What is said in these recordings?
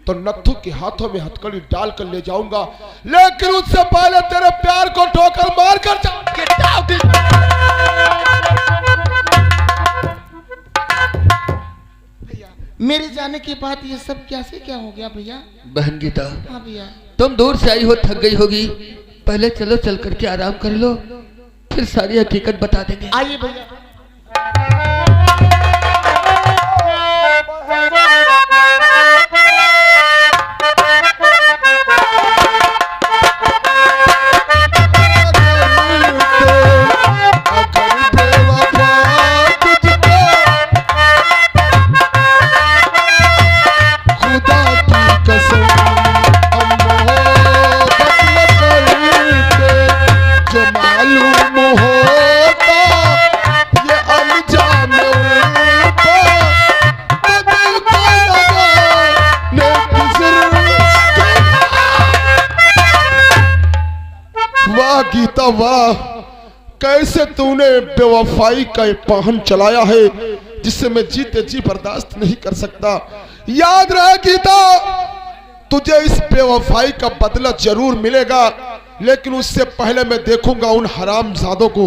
तो नत्थू के हाथों में हथकड़ी डालकर ले जाऊंगा, लेकिन उससे पहले तेरे प्यार को ठोकर मार कर मेरे जाने के बाद ये सब कैसे क्या हो गया भैया? बहन गीता, हाँ भैया। तुम दूर से आई हो, थक गई होगी, पहले चलो चल करके आराम कर लो, फिर सारी हकीकत बता देंगे। आइए भैया। गीता वाह, कैसे तूने बेवफाई का एक पाहन चलाया है जिससे मैं जीते जी बर्दाश्त नहीं कर सकता। याद रहे गीता, तुझे इस बेवफाई का बदला जरूर मिलेगा, लेकिन उससे पहले मैं देखूंगा उन हरामजादों को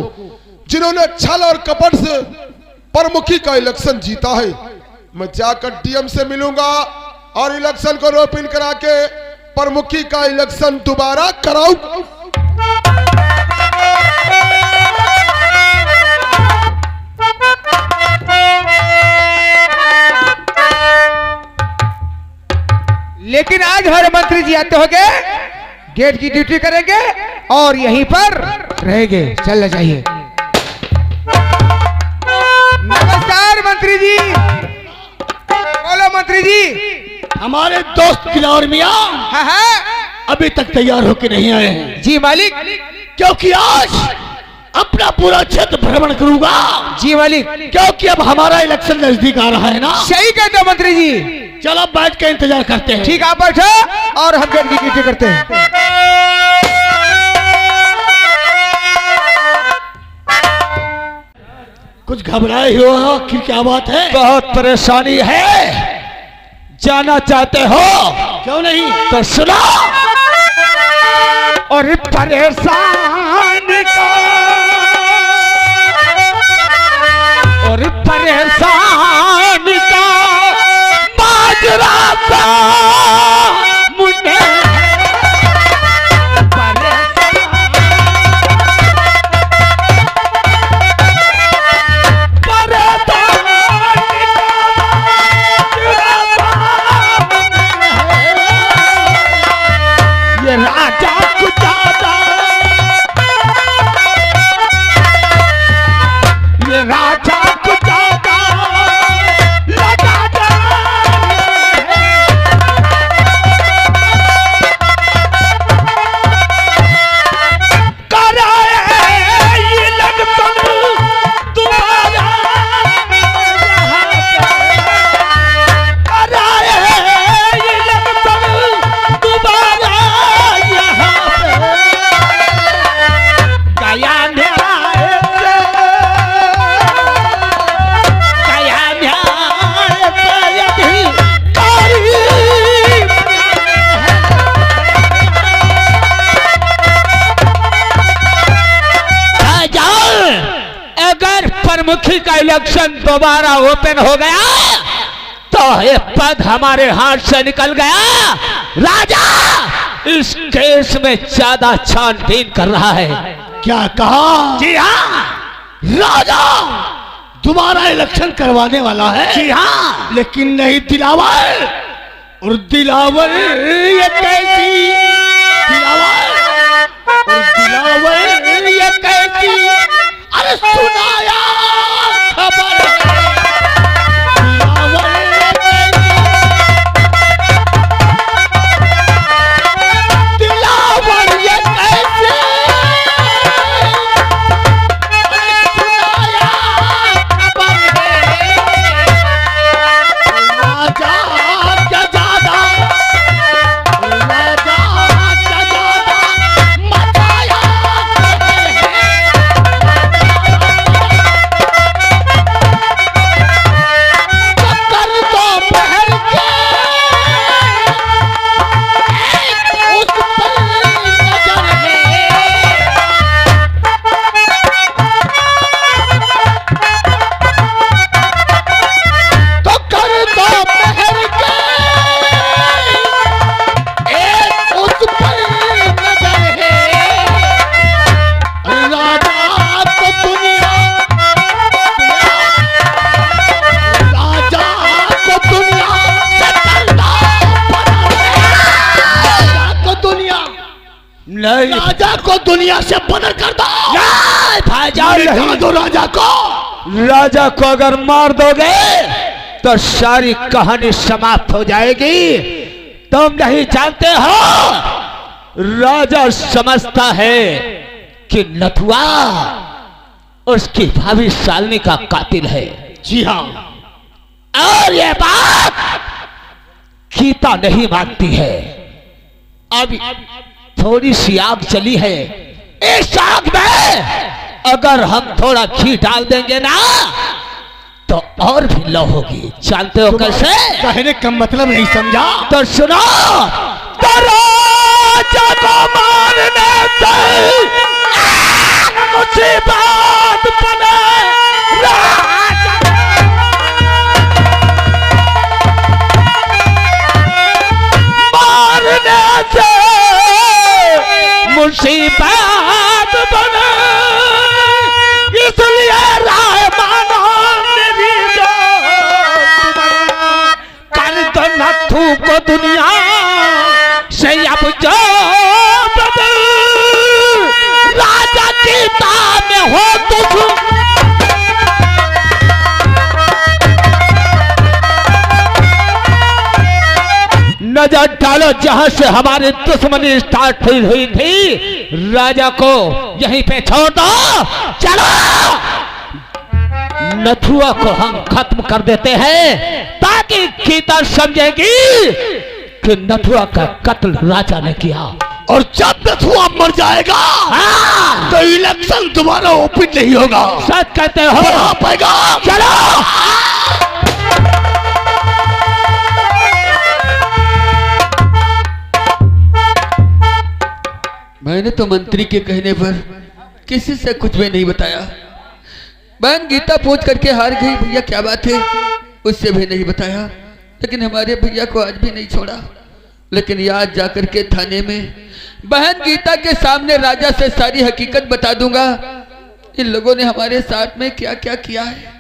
जिन्होंने छल और कपट से प्रमुखी का इलेक्शन जीता है। मैं जाकर डीएम से मिलूंगा और इलेक्शन को रोपिन करा के प्रमुखी का इलेक्शन दोबारा कराऊं। लेकिन आज हर मंत्री जी आते होंगे, गेट की ड्यूटी करेंगे और यहीं पर रहेंगे। चलना चाहिए। नमस्कार मंत्री जी। बोलो मंत्री जी। हमारे दोस्त किलौर मियां हाँ अभी तक तैयार होकर नहीं आए हैं। जी मालिक। क्योंकि आज अपना पूरा क्षेत्र भ्रमण करूंगा। जी मालिक। क्योंकि अब हमारा इलेक्शन नजदीक आ रहा है ना। सही कहते हो मंत्री जी। चलो बैठ के इंतजार करते हैं। ठीक, आप बैठो और हम गेट की ड्यूटी करते हैं। कुछ घबराए हो आखिर क्या बात है? बहुत परेशानी है, जाना चाहते हो? क्यों नहीं, तो सुनो। और परेशानी का और परेशानी का माजरा सा मुझे मुखी का इलेक्शन दोबारा ओपन हो गया तो ये पद हमारे हाथ से निकल गया। राजा इस केस में ज्यादा छानबीन कर रहा है। क्या कहा? जी हाँ, राजा दोबारा इलेक्शन करवाने वाला है। जी हाँ, लेकिन नहीं दिलावर। और दिलावर ये कैसी? दिलावर और दिलावर ये कैसी? अरे सुनाया खबर दिलावर ये कैसे? सुनाया खबर राजा क्या ज्यादा, राजा क्या ज्यादा मचाया नहीं। राजा को दुनिया से बदल कर दो। नहीं भाईजान मिटा नहीं। दो राजा को। राजा को अगर मार दोगे तो सारी कहानी समाप्त हो जाएगी। तुम नहीं जानते हो राजा समझता है कि नथुआ उसकी भाभी शालिनी का कातिल है। जी हाँ, और ये बात गीता नहीं मानती है। अब थोड़ी सी आग चली है, इस आग में अगर हम थोड़ा घी डाल देंगे ना तो और भी लो होगी। जानते हो कैसे? कहने का मतलब नहीं समझा। तो सुनो, तो राजा को मारने से मुसीबत बने। राजा मारने से मुसीबत बने, इसलिए राय मानो मेरी दोस्त। कर दो नथु को दुनिया से अब जो बदल, राजा की ताब में हो तुझ। नजर डालो जहां से हमारी दुश्मनी स्टार्ट हुई थी, राजा को यहीं पे छोड़ दो। चलो नथुआ को हम खत्म कर देते हैं ताकि गीता समझेगी कि नथुआ का कत्ल राजा ने किया। और जब नथुआ मर जाएगा हाँ, तो इलेक्शन दोबारा ओपन नहीं होगा। सच कहते हो। बढ़ा पैगाम। चलो मैंने तो मंत्री के कहने पर किसी से कुछ भी नहीं बताया। बहन गीता पूछ करके हार गई, भैया क्या बात है, उससे भी नहीं बताया। लेकिन हमारे भैया को आज भी नहीं छोड़ा। लेकिन आज जाकर के थाने में बहन गीता के सामने राजा से सारी हकीकत बता दूंगा, इन लोगों ने हमारे साथ में क्या क्या किया है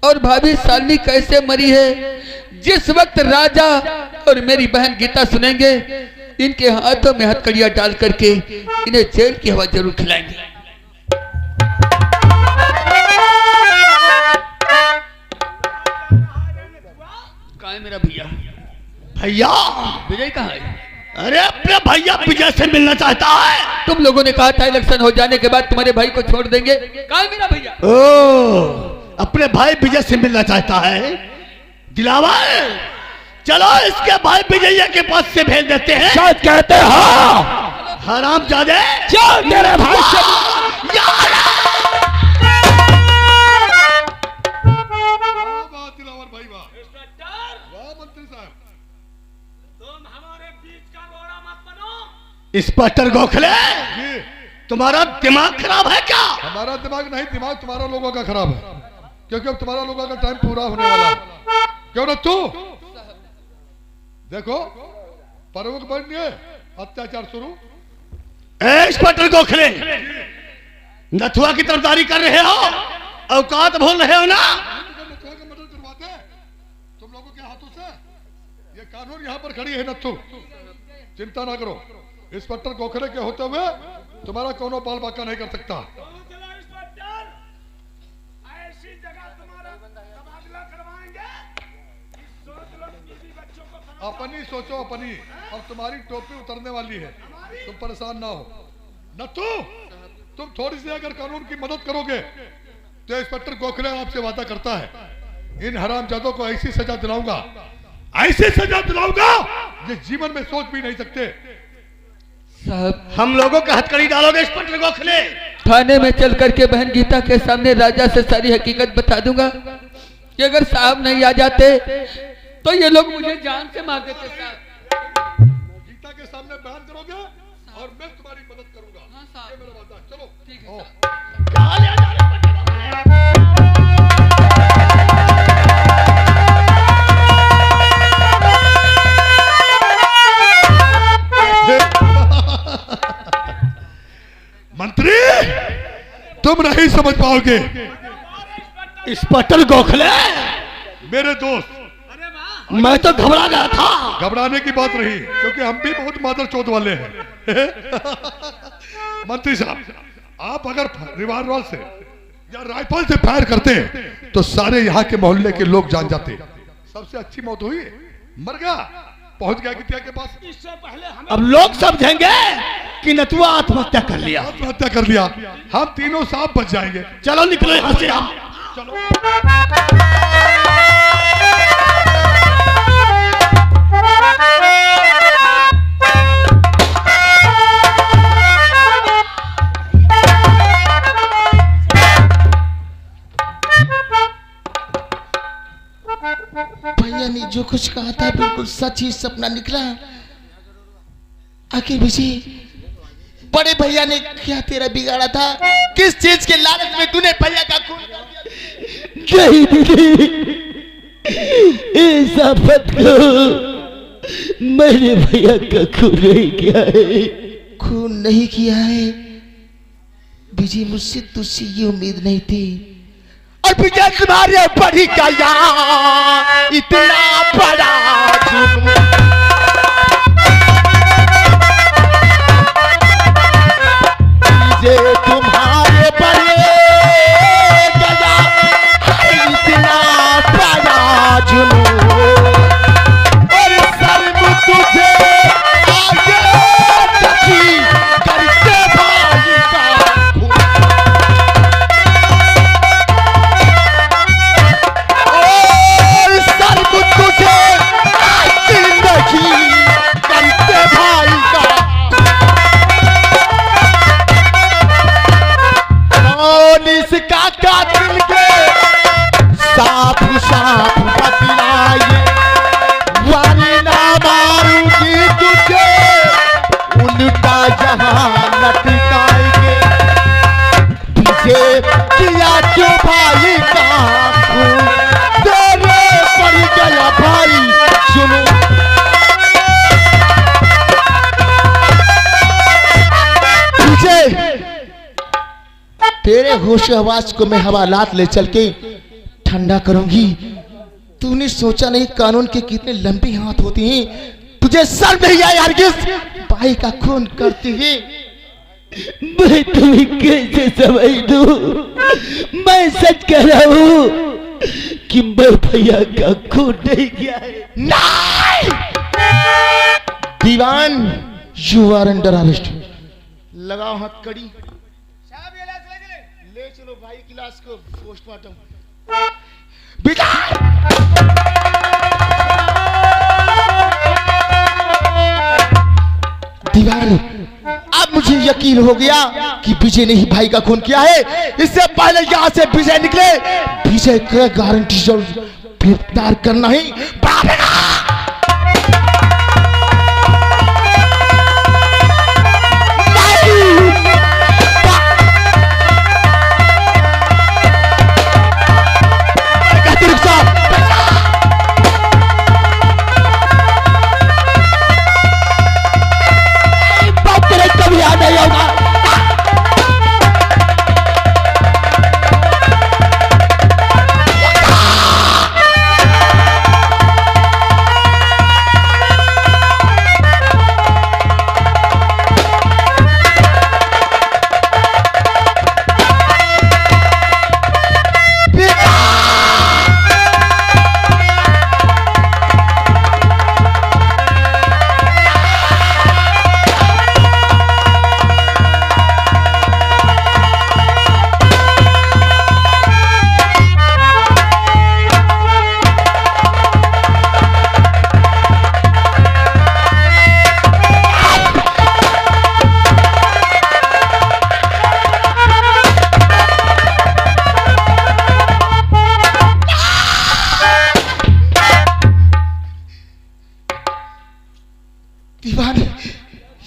और भाभी शालिनी कैसे मरी है। जिस वक्त राजा और मेरी बहन गीता सुनेंगे, इनके हाथों में हथकड़ियां डाल करके इन्हें जेल की हवा जरूर खिलाएंगे। कहाँ है मेरा भैया? भैया विजय कहाँ है? अरे अपने भैया विजय से मिलना चाहता है। तुम लोगों ने कहा था इलेक्शन हो जाने के बाद तुम्हारे भाई को छोड़ देंगे। कहाँ है मेरा भैया? ओ, अपने भाई विजय से मिलना चाहता है। दिलावर, चलो इसके भाई विजय के पास से भेज देते हैं। सच कहते हो। हरामजादे, चल तेरे भाई से। इंस्पेक्टर गोखले, तुम्हारा दिमाग खराब है क्या? हमारा दिमाग नहीं, दिमाग तुम्हारा लोगों का खराब है, क्योंकि अब तुम्हारा लोगों का टाइम पूरा होने वाला है। क्यों ना तू देखो प्रमुख बन गए, अत्याचार शुरू। इंस्पेक्टर गोखले, नथुआ की तरफदारी कर रहे हो, औकात भूल रहे हो ना? नथुआ का मर्डर करवाते हैं तुम लोगों के हाथों से। ये कानून यहाँ पर खड़ी है नथु, चिंता ना करो। इंस्पेक्टर गोखले के होते हुए तुम्हारा कोनो बाल बाका नहीं कर सकता। अपनी सोचो अपनी, और तुम्हारी टोपी उतरने वाली है, तुम परेशान ना हो। नथु, तुम थोड़ी सी अगर कानून की मदद करोगे तो इंस्पेक्टर गोखले आपसे वादा करता है, इन हरामजादों को ऐसी सजा दिलाऊंगा, ऐसी सजा दिलाऊंगा ये जीवन में सोच भी नहीं सकते। साहब, हम लोगों का हथकड़ी डालोगे इंस्पेक्टर गोखले? थाने में चल करके बहन गीता के सामने राजा से सारी हकीकत बता दूंगा कि अगर साहब नहीं आ जाते तो ये लोग मुझे जान से मार देते। साहब, गीता के सामने बयान करोगे और मैं तुम्हारी मदद करूंगा। हाँ साहब, ये मेरा वादा है। चलो ठीक है आओ। मंत्री, तुम नहीं समझ पाओगे। इंस्पेक्टर गोखले, मेरे दोस्त, मैं तो घबरा गया था। घबराने की बात रही, क्योंकि हम भी बहुत मादर चौथ वाले हैं। मंत्री साहब, आप अगर रिवॉल्वर से या राइफल से फायर करते हैं तो सारे यहाँ के मोहल्ले के लोग जान जाते हैं। सबसे अच्छी मौत हुई, मर गया, पहुंच गया कितिया के पास। इससे पहले हमें अब लोग समझेंगे कि नथुआ आत्महत्या कर लिया। आत्महत्या कर लिया, हम तीनों सांप बच जाएंगे। चलो निकलो यहाँ से हम। भैया ने जो कुछ कहा था बिल्कुल सच ही सपना निकला। आखिर विजय, बड़े भैया ने क्या तेरा बिगाड़ा था? किस चीज के लालच में तूने भैया का खून कर दिया? नहीं दीदी, इस आफत को मैंने भैया का खून नहीं किया है। खून नहीं किया है विजय, मुझसे तुझसे ये उम्मीद नहीं थी। और विजय तुम्हारे बड़ी गया इतना बड़ा जुर्म। विजय तुम्हारे बड़े गया इतना बड़ा जुर्म। और शर्म तुझे आगे तकी करते भाई का खून। इसका कातिल के साफ साफ बतलाइए, वाली ना मारूंगी तुझे, उल्टा जहां लटकाएंगे। पीछे किया क्यों भाई का खून, तेरे पड़ गया भाई सुनो। विजय, तेरे होश आवाज को मैं हवालात ले चल के ठंडा करूंगी। तूने सोचा नहीं कानून के कितने लंबे हाथ होते हैं। तुझे शर्म नहीं आई हरगिज़ भाई का खून करती है? मैं तुम्हें कैसे समझ दूं? मैं सच कह रहा हूँ कि मैं भैया का खून नहीं किया है। नहीं! दीवान, यू आर अंडर अरेस्ट। लगाओ हथकड़ी, ले चलो भाई की लाश को पोस्टमार्टम। दीवान, अब मुझे यकीन हो गया कि विजय ने ही भाई का खून किया है। इससे पहले यहाँ से विजय निकले, विजय का गारंटी जरूर गिरफ्तार करना ही पड़ेगा।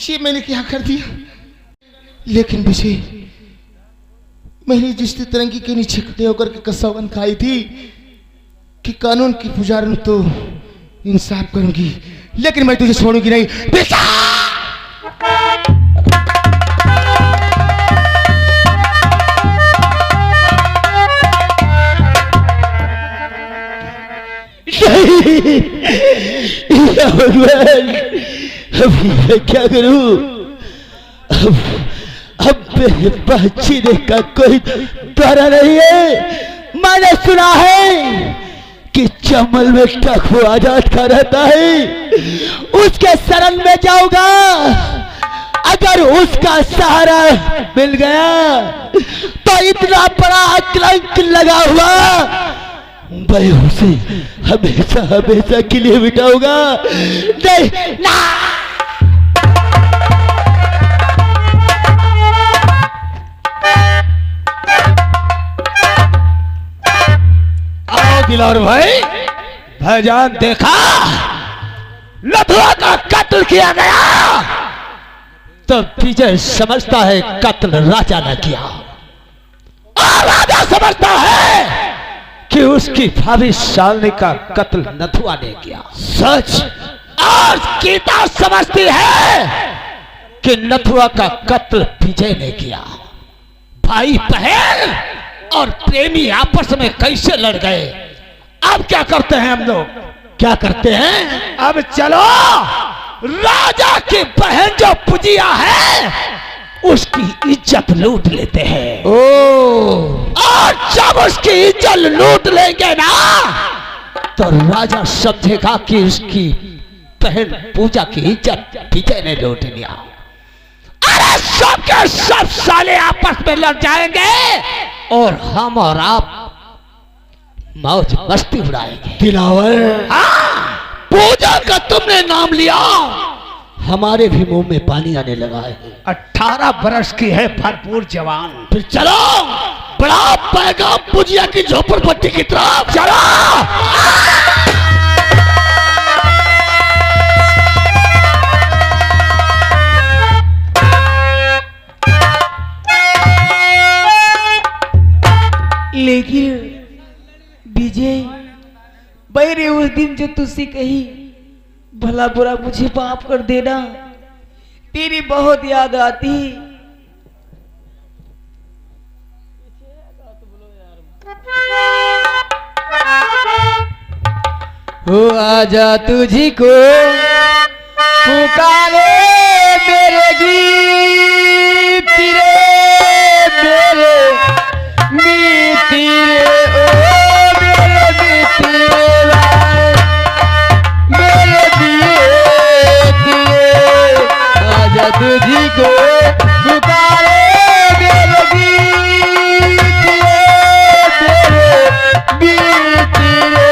ये मैंने क्या कर दिया? लेकिन विजय, मैंने जिस तिरंगी के नीचे खड़े होकर के कसम खाई थी कि कानून की पुजारी तो इंसाफ करूंगी, लेकिन मैं तुझे छोड़ूंगी नहीं। भगवान, अभी मैं क्या करूं? अब मेरे बचने का कोई डर नहीं है। मैंने सुना है कि चमल में टकू आजाद का रहता है, उसके शरण में जाऊंगा। अगर उसका सहारा मिल गया तो इतना बड़ा कलंक लगा हुआ मैं उसे हमेशा हमेशा के लिए मिटाऊंगा। नहीं ना। आओ दिलावर भाई, भाईजान देखा नथुआ का कत्ल किया गया, तब विजय समझता है कत्ल राजा ने किया, और राजा समझता है कि उसकी भाभी शालिनी का कत्ल नथुआ ने किया। सच। और गीता समझती है कि नथुआ का कत्ल विजय ने किया। भाई बहन और प्रेमी आपस में कैसे लड़ गए। अब क्या करते हैं हम लोग? क्या करते हैं? अब चलो राजा की बहन जो पुजिया है उसकी इज्जत लूट लेते हैं। और जब उसकी इज्जत लूट लेंगे ना तो राजा समझेगा कि उसकी बहन पूजा की इज्जत विजय ने लूट लिया। अरे सब के सब साले आपस में लड़ जाएंगे और हम और आप मौज मस्ती उड़ाएंगे। दिलावर, पूजा का तुमने नाम लिया, हमारे भी मुंह में पानी आने लगा है। 18 बरस की है भरपूर जवान। फिर चलो बड़ा पैगाम पूजिया की झोपड़पट्टी की तरफ चलो। लेकिन विजय, मैंने उस दिन जो तुझसे कही भला बुरा मुझे माफ कर देना, तेरी बहुत याद आती। हो आजा तुझी को पुकारे मेरे गीत तेरे मेरे मीत तेरे ओ मेरे मीत तेरे आजा तुझी को पुकारे मेरे गीत तेरे मीत तेरे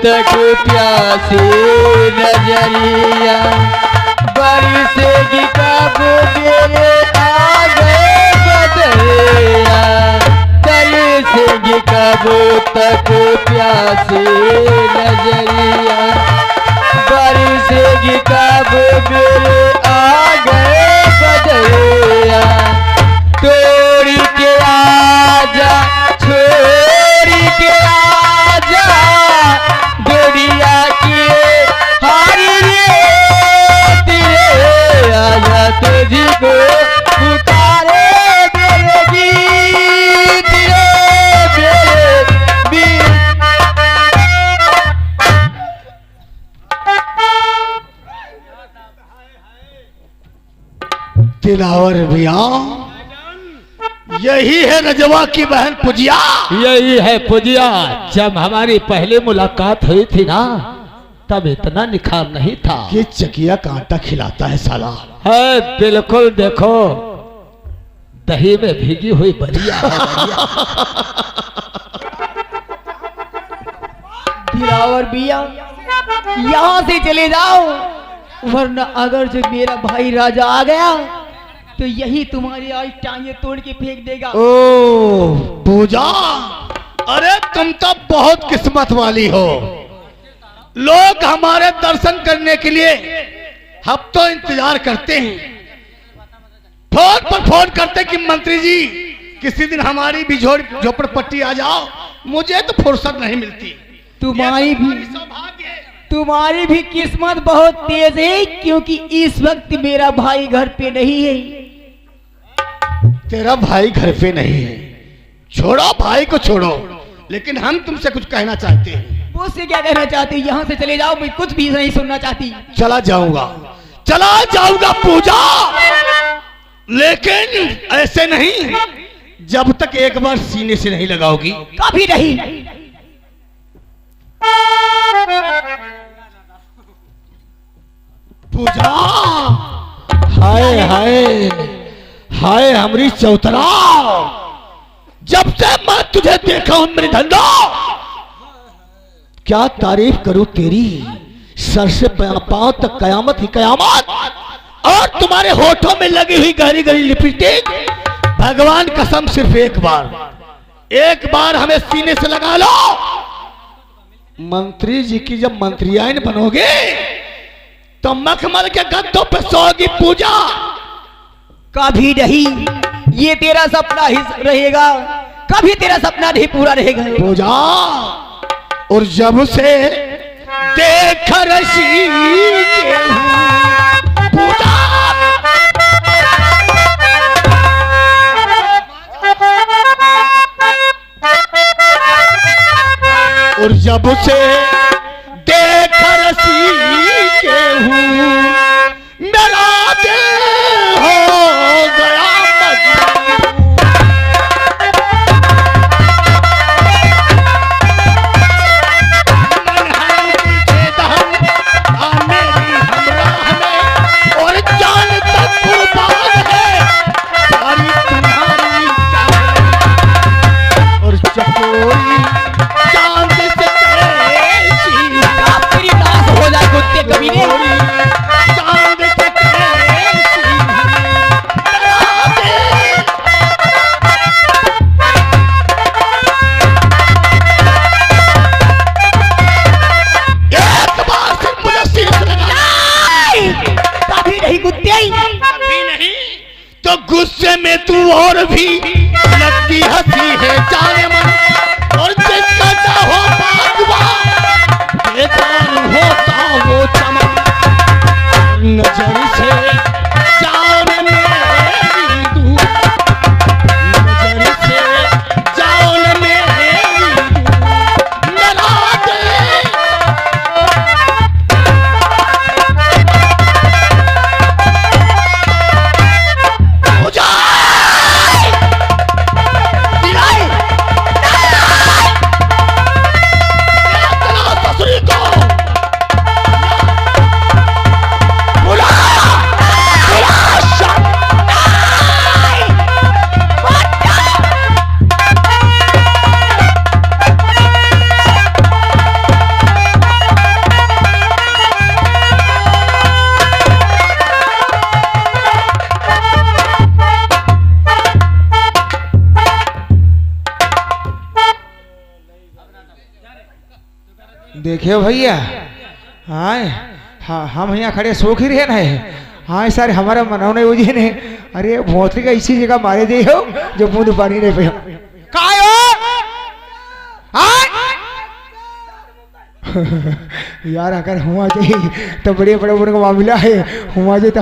तक प्यासी नजरिया बरसेगी कब मेरे आगे बदरिया, बरसेगी कब तक प्यासी नजरिया बरसेगी कब मेरे आगे बदरिया। तोड़ी के आजा छोड़ी के आजा गोरिया की हारी रे तेरे आजा तुझी को पुकारे मेरे गीत रे मेरे गीत। दिलावर भैया, यही है रजवा की बहन पुजिया। यही है पुजिया। जब हमारी पहली मुलाकात हुई थी ना तब इतना निखार नहीं था। ये चकिया कांटा खिलाता है साला। है बिल्कुल, देखो दही में भीगी हुई बलिया है। दिलावर भैया, यहाँ से चले जाओ, वरना अगर जो मेरा भाई राजा आ गया तो यही तुम्हारी आज टांगे तोड़ के फेंक देगा। ओ पूजा, अरे तुम तो बहुत किस्मत वाली हो। लोग हमारे दर्शन करने के लिए हफ्तों इंतजार करते हैं, फोन पर फोन करते कि मंत्री जी किसी दिन हमारी भी झोपड़पट्टी आ जाओ। मुझे तो फुर्सत नहीं मिलती। तुम्हारी भी सौभाग्य है। तुम्हारी भी किस्मत बहुत तेज है, क्योंकि इस वक्त मेरा भाई घर पे नहीं है। तेरा भाई घर पे नहीं है, छोड़ो भाई को छोड़ो, लेकिन हम तुमसे कुछ कहना चाहते हैं। मुझसे क्या कहना चाहती? यहाँ से चले जाओ, मैं कुछ भी नहीं सुनना चाहती। चला जाऊंगा पूजा, लेकिन ऐसे नहीं जब तक एक बार सीने से नहीं लगाओगी। कभी नहीं। पूजा, हाय हाय हाय हमरी चौतरा, जब से मैं तुझे देखा हूं मेरे धंधा, क्या तारीफ करूं तेरी, सर से पांव तक कयामत ही कयामत। और तुम्हारे होठों में लगी हुई गहरी गहरी लिपस्टिक, भगवान कसम सिर्फ एक बार हमें सीने से लगा लो। मंत्री जी की जब मंत्रियाइन बनोगे तो मखमल के गद्दों पे सोगी पूजा। कभी नहीं, ये तेरा सपना ही रहेगा, कभी तेरा सपना नहीं पूरा रहेगा पूजा। और जब से देख रशी पूजा, और जब से देख रसी के हूँ, मेरा दिल हो गया और जान तक कुर्बान है सारी तुम्हारी और चकोरी चांद से तेरी नाश हो जाए कुत्ते कमीने। चांद से एक बार फिर मुझे सिर से लगा। कभी नहीं कुत्ते, कभी नहीं तो गुस्से में तू और भी लगती हंसी है जाने मन, और जिसका चाहो बागवा बेकार होता वो चमक, नजर से जान मेरी दूर, नजर से जान मेरी दूर, मेरा दिल हो जाए दिलाई ससुरी को बुला देखियो भैया, हाँ हम यहाँ खड़े सोख ही रहे ना। हाँ सर हमारा मनौने उजी ने, अरे भोतरी का इसी जगह मारे दे हो जो बूंद पानी नहीं पे यार अगर हुआ चाहिए तो बड़े बड़े बड़े का मामला है, हुआ जाए तो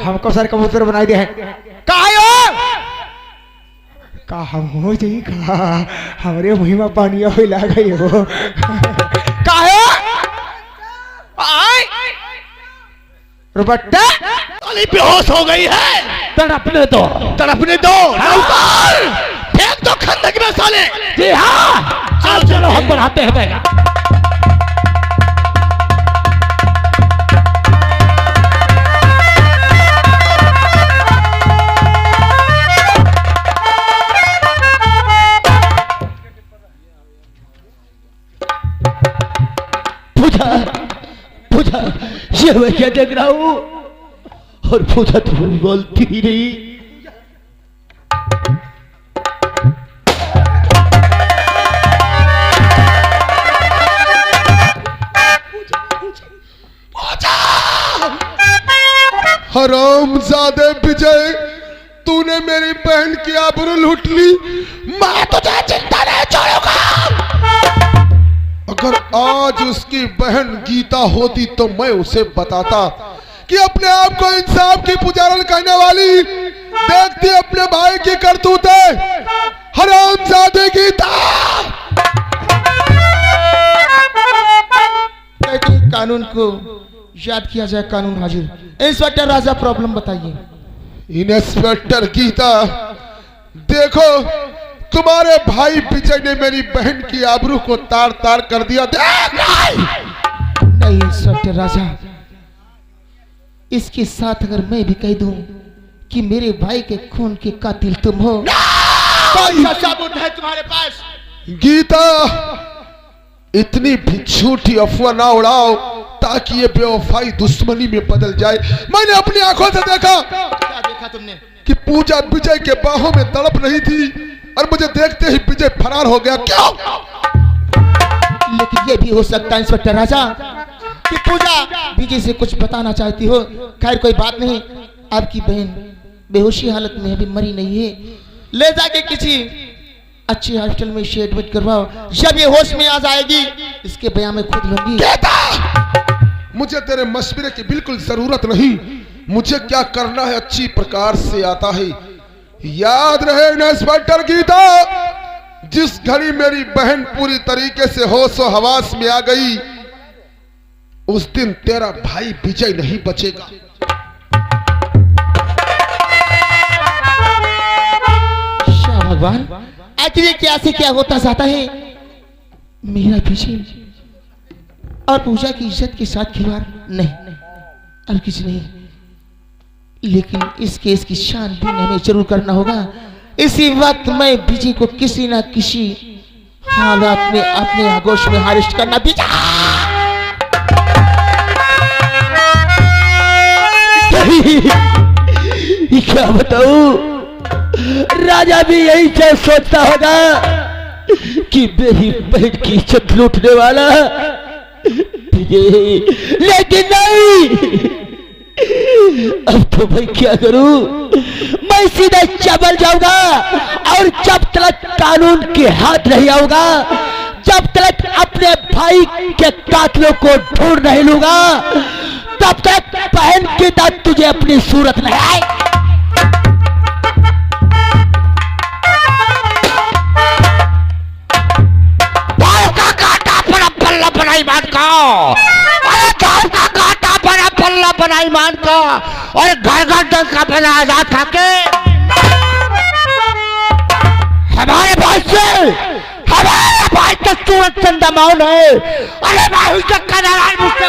हमको सर कबूतर बनाई दे का हम हो जाइए का हमारे मुहिमा पानी हिला गई हो रुपट्टा अली बेहोश हो गई है। तड़पने दो फेंक दो खंडक में साले। जी हाँ, चलो हम बढ़ाते हैं बेगा। पूजा ये मैं क्या देख रहा हूँ, और पूजा तो बोलती ही नहीं। हरामजादे विजय, तूने मेरी बहन की आबरू लूट ली। मैं तुझे चिंता नहीं छोड़ूंगा। अगर आज उसकी बहन गीता होती तो मैं उसे बताता कि अपने आप को इंसाफ की पुजारन कहने वाली देखती अपने भाई की करतूतें, हरामजादे गीता। कहते हैं कानून को याद किया जाए, कानून हाजिर। इंस्पेक्टर राजा, प्रॉब्लम बताइए। इंस्पेक्टर गीता, देखो तुम्हारे भाई विजय ने मेरी बहन की आबरू को तार तार कर दिया। नहीं इंस्पेक्टर राजा, इसके साथ अगर मैं भी कह दूं कि मेरे भाई के खून के कातिल तुम हो, कौन सा सबूत है तुम्हारे पास? गीता, इतनी भी झूठी अफवाह ना उड़ाओ ताकि ये बेवफाई दुश्मनी में बदल जाए। मैंने अपनी आंखों से देखा। क्या देखा तुमने? कि पूजा विजय के बाहों में तड़प रही थी और मुझे देखते ही विजय फरार हो गया। क्यों? लेकिन ये भी हो सकता है इंस्पेक्टर राजा कि पूजा विजय से कुछ बताना चाहती हो। खैर कोई बात नहीं, आपकी बहन बेहोशी हालत में अभी मरी नहीं है, ले जाके किसी अच्छी हॉस्पिटल में इसे एडमिट करवाओ। जब ये होश में आ जाएगी इसके बयान में खुद लूंगी। मुझे तेरे मशवरे की बिल्कुल जरूरत नहीं। मुझे क्या करना है अच्छी प्रकार से आता है। याद रहे इंस्पेक्टर गीता, जिस घड़ी मेरी बहन पूरी तरीके से होश और हवास में आ गई, उस दिन तेरा भाई विजय नहीं बचेगा। शाह भगवान, आखिर क्या से क्या होता जाता है। मेरा विजय और पूजा की इज्जत के साथ खिलवाड़ नहीं, और कुछ नहीं। लेकिन इस केस की छानबीन हमें जरूर करना होगा। इसी वक्त मैं विजय को किसी ना किसी हालात में अपने आगोश में अरेस्ट करना भी क्या बताऊं, राजा भी यही से सोचता होगा कि मेरी बहन की इज्जत लूटने वाला विजय, लेकिन नहीं। अब तो मैं क्या करूं? मैं सीधे चबल जाऊंगा और जब तक कानून के हाथ नहीं आऊंगा, जब तक अपने भाई के कातिलों को ढूंढ नहीं लूंगा, तब तक बहन की दाद तुझे अपनी सूरत नहीं आए। बनाई मान का, अरे घर का काटा बना पल्ला बनाई मान का, और घर घर दस का बना आजाद खाके हमारे भाई से, हमारे भाई तो सूरत चंदा मौन है। अरे भाई का नारायण मुझसे